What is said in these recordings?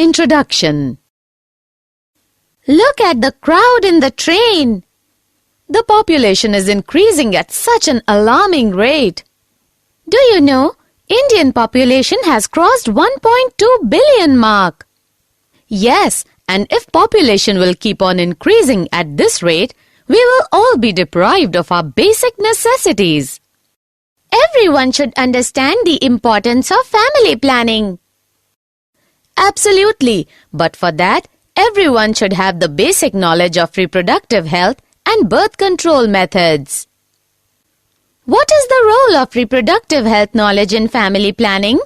Introduction. Look at the crowd in the train. The population is increasing at such an alarming rate. Do you know, Indian population has crossed 1.2 billion mark. Yes, and if population will keep on increasing at this rate, we will all be deprived of our basic necessities. Everyone should understand the importance of family planning. Absolutely, but for that, everyone should have the basic knowledge of reproductive health and birth control methods. What is the role of reproductive health knowledge in family planning?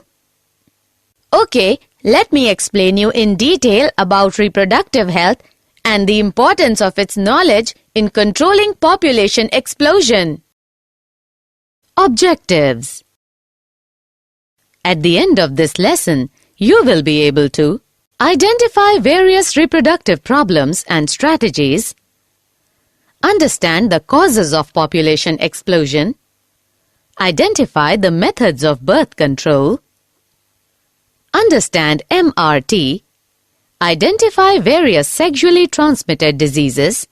Okay, let me explain you in detail about reproductive health and the importance of its knowledge in controlling population explosion. Objectives. At the end of this lesson, you will be able to identify various reproductive problems and strategies, understand the causes of population explosion, identify the methods of birth control, understand MRT, identify various sexually transmitted diseases,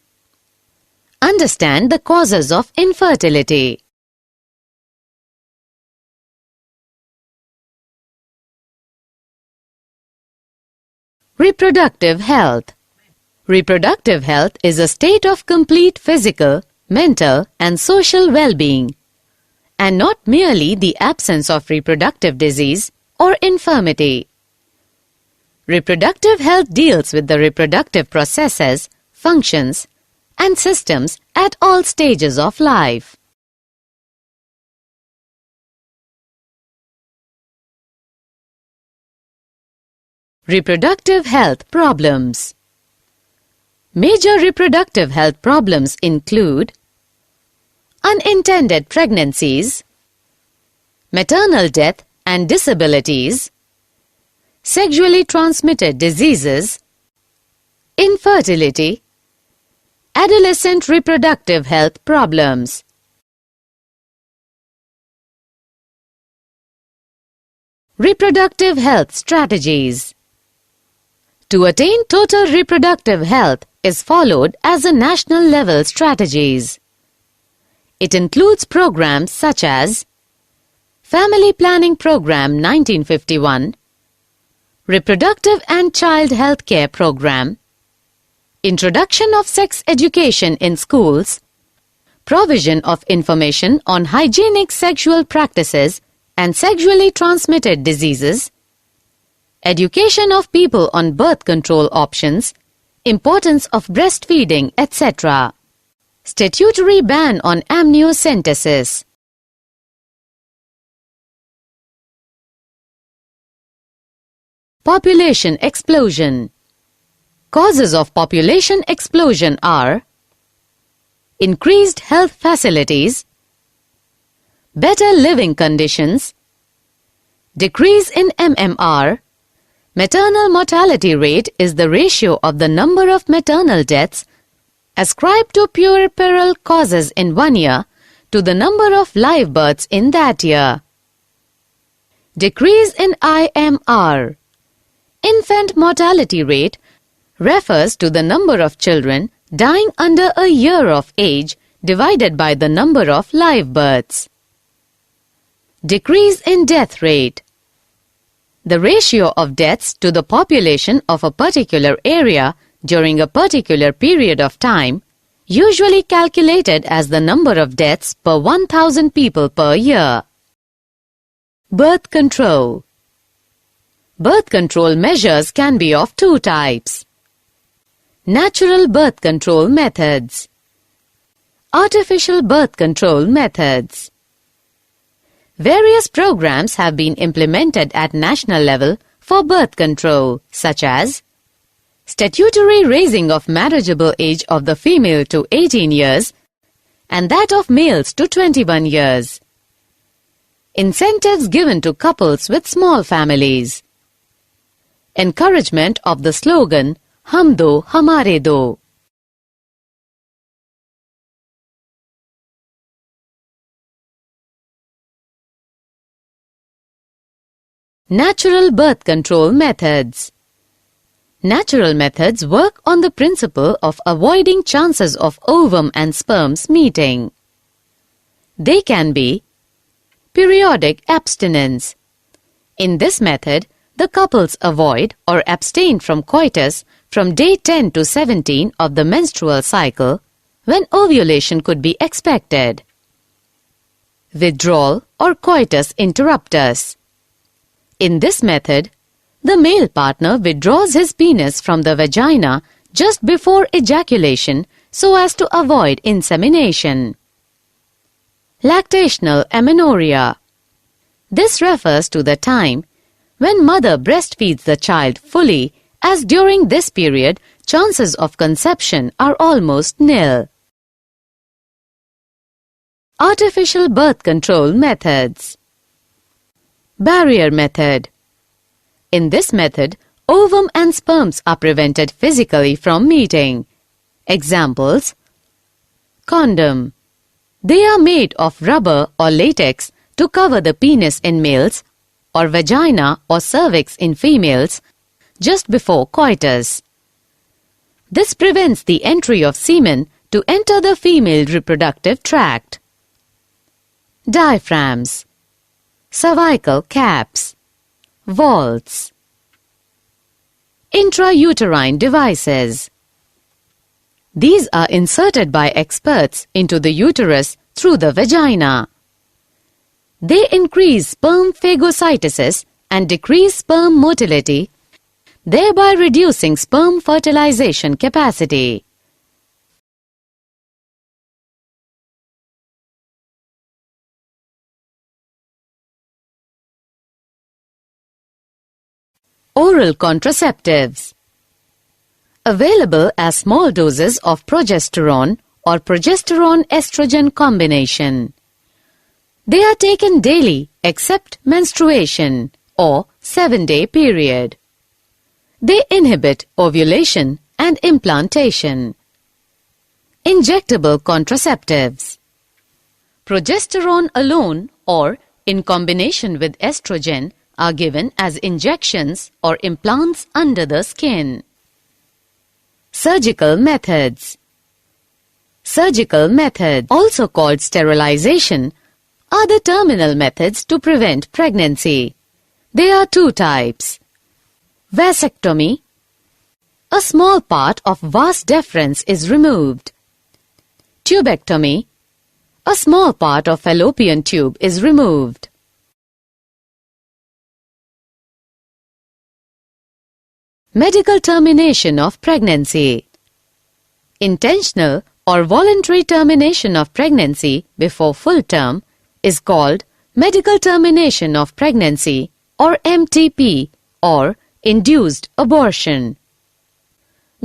understand the causes of infertility. Reproductive health. Reproductive health is a state of complete physical, mental, and social well-being, and not merely the absence of reproductive disease or infirmity. Reproductive health deals with the reproductive processes, functions, and systems at all stages of life. Reproductive health problems. Major reproductive health problems include unintended pregnancies, maternal death and disabilities, sexually transmitted diseases, infertility, adolescent reproductive health problems. Reproductive health strategies. To attain total reproductive health is followed as a national level strategies. It includes programs such as Family Planning Program 1951, Reproductive and Child Health Care Program, Introduction of Sex Education in Schools, Provision of Information on Hygienic Sexual Practices and Sexually Transmitted Diseases, Education of people on birth control options, importance of breastfeeding, etc. Statutory ban on amniocentesis. Population explosion. Causes of population explosion are increased health facilities, better living conditions, decrease in MMR. Maternal mortality rate is the ratio of the number of maternal deaths ascribed to puerperal causes in 1 year to the number of live births in that year. Decrease in IMR. Infant mortality rate refers to the number of children dying under a year of age divided by the number of live births. Decrease in death rate. The ratio of deaths to the population of a particular area during a particular period of time, usually calculated as the number of deaths per 1,000 people per year. Birth control. Birth control measures can be of two types. Natural birth control methods. Artificial birth control methods. Various programs have been implemented at national level for birth control, such as statutory raising of marriageable age of the female to 18 years and that of males to 21 years. Incentives given to couples with small families. Encouragement of the slogan, Hum do, Hamare do. Natural birth control methods. Natural methods work on the principle of avoiding chances of ovum and sperms meeting. They can be periodic abstinence. In this method, the couples avoid or abstain from coitus from day 10 to 17 of the menstrual cycle, when ovulation could be expected. Withdrawal or coitus interruptus. In this method, the male partner withdraws his penis from the vagina just before ejaculation so as to avoid insemination. Lactational amenorrhea. This refers to the time when mother breastfeeds the child fully, as during this period chances of conception are almost nil. Artificial birth control methods. Barrier method. In this method, ovum and sperms are prevented physically from meeting. Examples: condom. They are made of rubber or latex to cover the penis in males or vagina or cervix in females just before coitus. This prevents the entry of semen to enter the female reproductive tract. Diaphragms, cervical caps, vaults. Intrauterine devices. These are inserted by experts into the uterus through the vagina. They increase sperm phagocytosis and decrease sperm motility, thereby reducing sperm fertilization capacity. Oral contraceptives. Available as small doses of progesterone or progesterone-estrogen combination. They are taken daily except menstruation or 7-day period. They inhibit ovulation and implantation. Injectable contraceptives. Progesterone alone or in combination with estrogen are given as injections or implants under the skin. Surgical methods. Surgical methods, also called sterilization, are the terminal methods to prevent pregnancy. There are two types. Vasectomy. A small part of vas deferens is removed. Tubectomy. A small part of fallopian tube is removed. Medical termination of pregnancy. Intentional or voluntary termination of pregnancy before full term is called medical termination of pregnancy or MTP or induced abortion.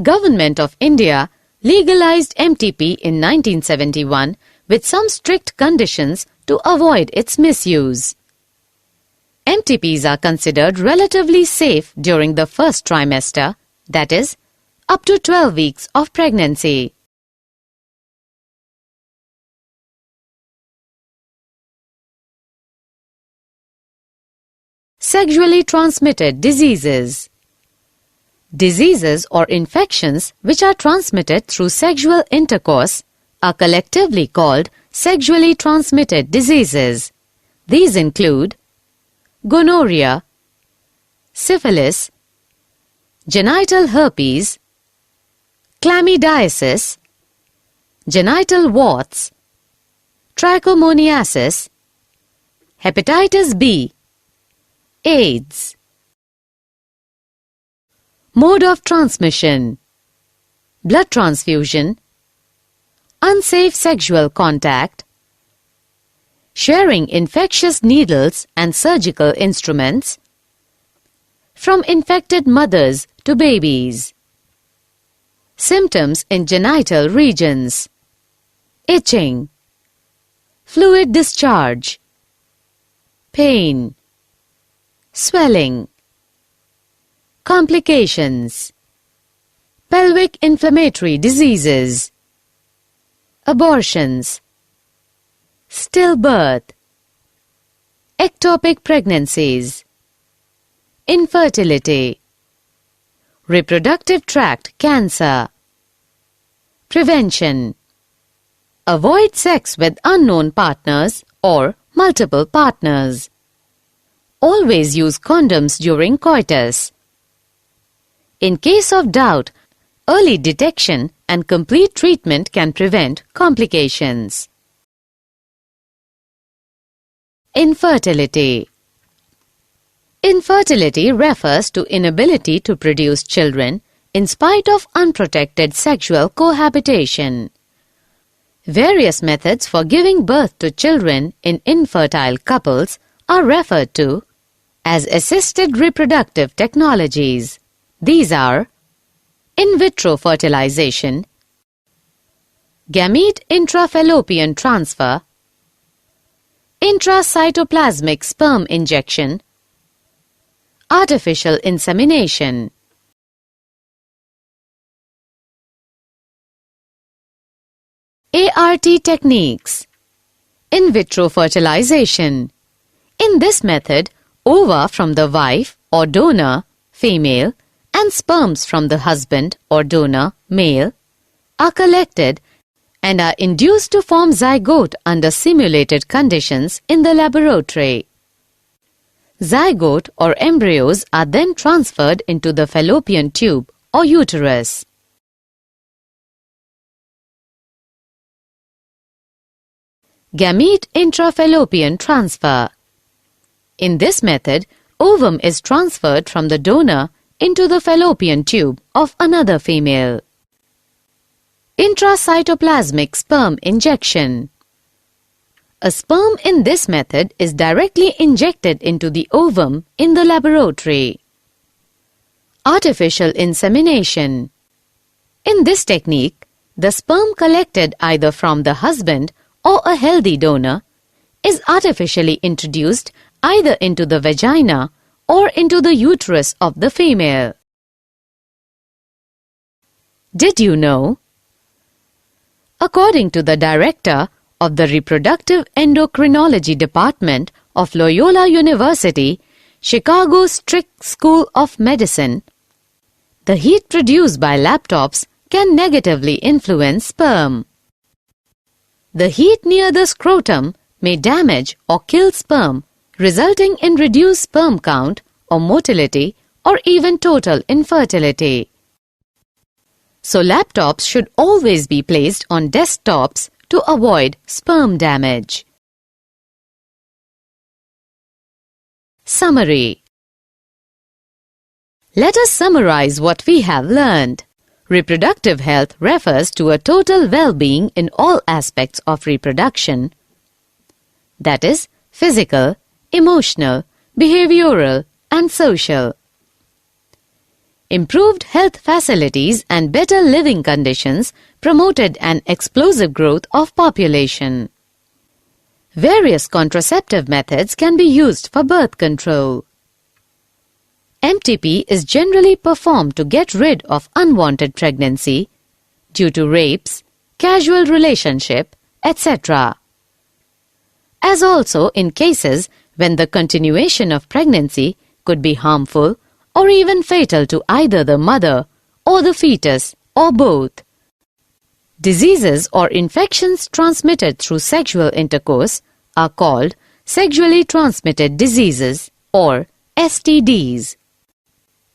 Government of India legalized MTP in 1971 with some strict conditions to avoid its misuse. MTPs are considered relatively safe during the first trimester, that is, up to 12 weeks of pregnancy. Sexually transmitted diseases. Diseases or infections which are transmitted through sexual intercourse are collectively called sexually transmitted diseases. These include gonorrhea, syphilis, genital herpes, chlamydiasis, genital warts, trichomoniasis, hepatitis B, AIDS. Mode of transmission: blood transfusion, unsafe sexual contact, sharing infectious needles and surgical instruments, from infected mothers to babies. Symptoms in genital regions: itching, fluid discharge, pain, swelling. Complications: pelvic inflammatory diseases, abortions, stillbirth, ectopic pregnancies, infertility, reproductive tract cancer. Prevention. Avoid sex with unknown partners or multiple partners. Always use condoms during coitus. In case of doubt, early detection and complete treatment can prevent complications. Infertility. Infertility refers to inability to produce children in spite of unprotected sexual cohabitation. Various methods for giving birth to children in infertile couples are referred to as assisted reproductive technologies. These are in vitro fertilization, gamete intrafallopian transfer, intracytoplasmic sperm injection, artificial insemination. ART techniques. In vitro fertilization. In this method, ova from the wife or donor, female, and sperms from the husband or donor, male, are collected and are induced to form zygote under simulated conditions in the laboratory. Zygote or embryos are then transferred into the fallopian tube or uterus. Gamete intrafallopian transfer. In this method, ovum is transferred from the donor into the fallopian tube of another female. Intracytoplasmic sperm injection. A sperm in this method is directly injected into the ovum in the laboratory. Artificial insemination. In this technique, the sperm collected either from the husband or a healthy donor is artificially introduced either into the vagina or into the uterus of the female. Did you know? According to the director of the Reproductive Endocrinology Department of Loyola University, Chicago Strick School of Medicine, the heat produced by laptops can negatively influence sperm. The heat near the scrotum may damage or kill sperm, resulting in reduced sperm count or motility or even total infertility. So laptops should always be placed on desktops to avoid sperm damage. Summary. Let us summarize what we have learned. Reproductive health refers to a total well-being in all aspects of reproduction, that is, physical, emotional, behavioral, and social. Improved health facilities and better living conditions promoted an explosive growth of population. Various contraceptive methods can be used for birth control. MTP is generally performed to get rid of unwanted pregnancy due to rapes, casual relationship, etc. As also in cases when the continuation of pregnancy could be harmful or even fatal to either the mother or the fetus or both. Diseases or infections transmitted through sexual intercourse are called sexually transmitted diseases or STDs.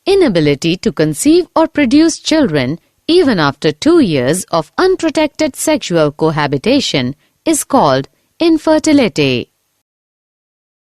Inability to conceive or produce children even after 2 years of unprotected sexual cohabitation is called infertility.